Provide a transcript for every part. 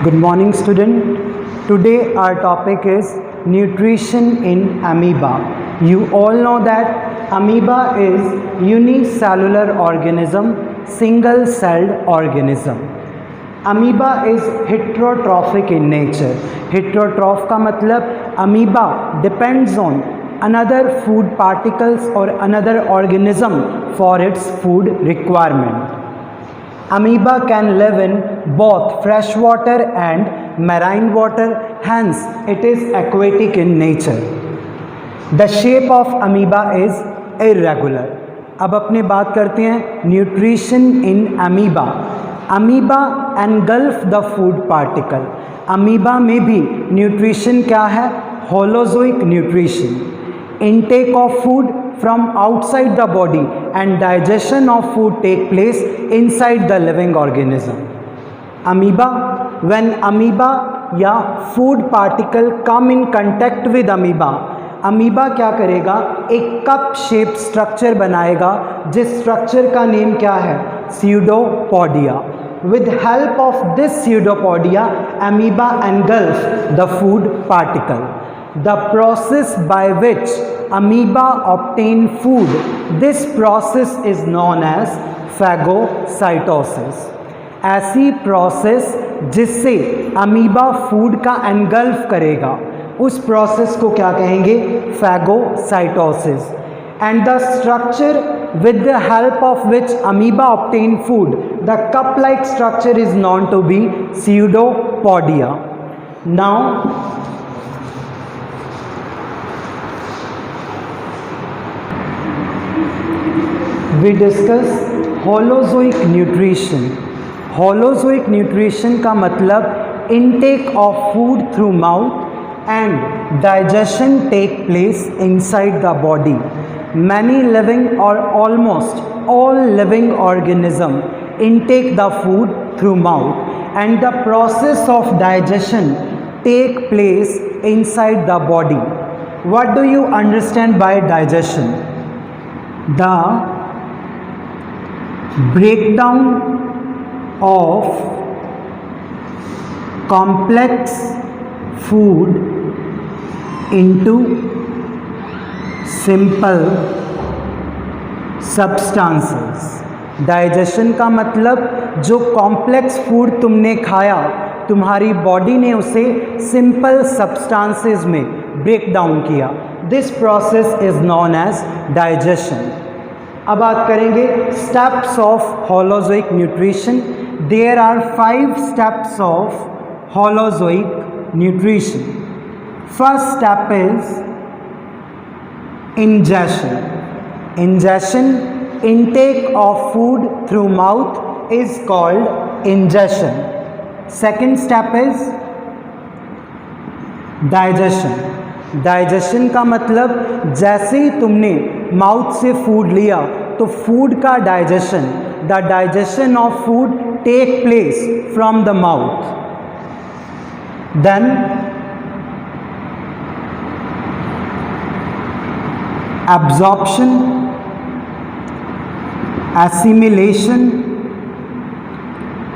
Good morning, student. Today our topic is nutrition in amoeba. You all know that amoeba is unicellular organism, single-celled organism. Amoeba is heterotrophic in nature. Heterotroph का मतलब amoeba depends on another food particles or another organism for its food requirement. Amoeba can live in both fresh water and marine water, hence it is aquatic in nature. The shape of amoeba is irregular. अब अपने बात करते हैं nutrition in amoeba. Amoeba engulf the food particle. Amoeba में भी nutrition क्या है? Holozoic nutrition. Intake of food from outside the body and digestion of food take place inside the living organism. Amoeba, when amoeba या food particle come in contact with amoeba, amoeba क्या करेगा? एक cup shape structure बनाएगा जिस structure का name क्या है? Pseudopodia. With help of this pseudopodia, amoeba engulf the food particle. The process by which amoeba obtain food, this process is known as phagocytosis. ऐसी process जिससे अमीबा फूड का engulf करेगा उस प्रोसेस को क्या कहेंगे? phagocytosis. And the structure with the help of which amoeba obtain food, the cup-like structure is known to be pseudopodia. Now we discuss holozoic nutrition. Holozoic nutrition का मतलब intake of food through mouth and digestion take place inside the body. Many living or almost all living organism intake the food through mouth and the process of digestion take place inside the body. What do you understand by digestion? The breakdown of complex food into simple substances. Digestion का मतलब जो complex food तुमने खाया तुम्हारी body ने उसे simple substances में break down किया. This process is known as digestion. अब बात करेंगे steps of holozoic nutrition. There are 5 steps of holozoic nutrition. First step is ingestion. Ingestion, intake of food through mouth is called ingestion. Second step is digestion. Digestion का मतलब जैसे ही तुमने mouth से food लिया तो फूड का digestion, the digestion of food take place from the mouth. Then absorption, assimilation,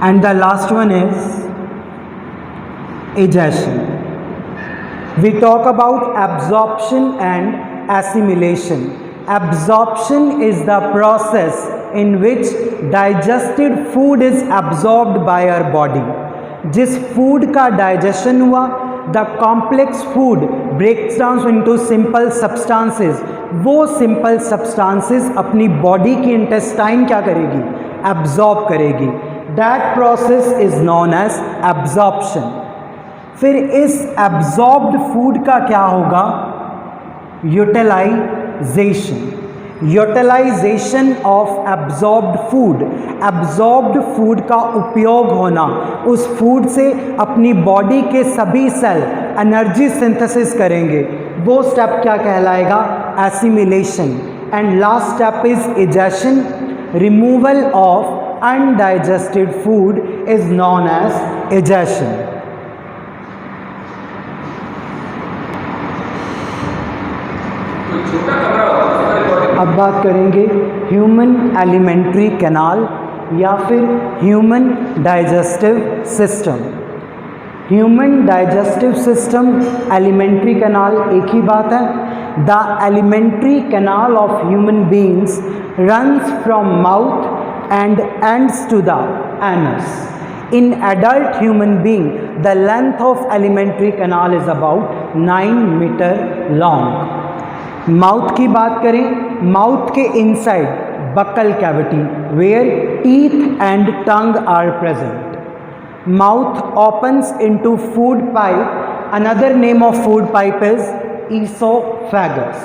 and the last one is egestion. We talk about absorption and assimilation. Absorption is the process in which digested food is absorbed by our body. जिस food का digestion हुआ, the complex food breaks down into simple substances. वो simple substances अपनी body की intestine क्या करेगी? Absorb करेगी. That process is known as absorption. फिर इस एब्जॉर्ब्ड फूड का क्या होगा? Utilisation. Utilisation of absorbed food. Absorbed food का उपयोग होना, उस फूड से अपनी बॉडी के सभी सेल एनर्जी सिंथेसिस करेंगे. वो स्टेप क्या कहलाएगा? Assimilation. And last step is egestion. Removal of undigested food is known as egestion. अब बात करेंगे ह्यूमन एलिमेंट्री कैनाल या फिर human digestive system. Human digestive system, alimentary canal एक ही बात है. The alimentary canal of human beings runs from mouth and ends to the anus. In adult human being, the length of alimentary canal is about 9 meter long. Mouth की बात करें, mouth के inside buccal cavity where teeth and tongue are present. Mouth opens into food pipe. Another name of food pipe is esophagus.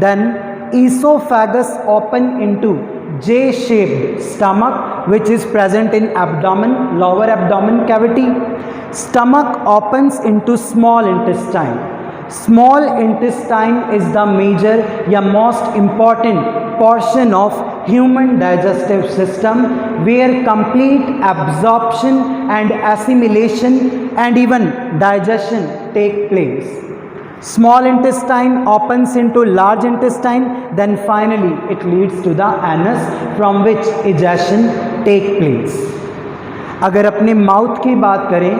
Then esophagus open into J-shaped stomach which is present in abdomen, lower abdomen cavity. Stomach opens into small intestine. Small intestine is the major या most important portion of human digestive system where complete absorption and assimilation and even digestion take place. Small intestine opens into large intestine, then finally it leads to the anus from which ejection take place. अगर अपने mouth की बात करें,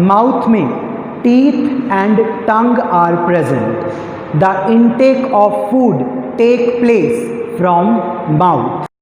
mouth में teeth and tongue are present. The intake of food take place from mouth.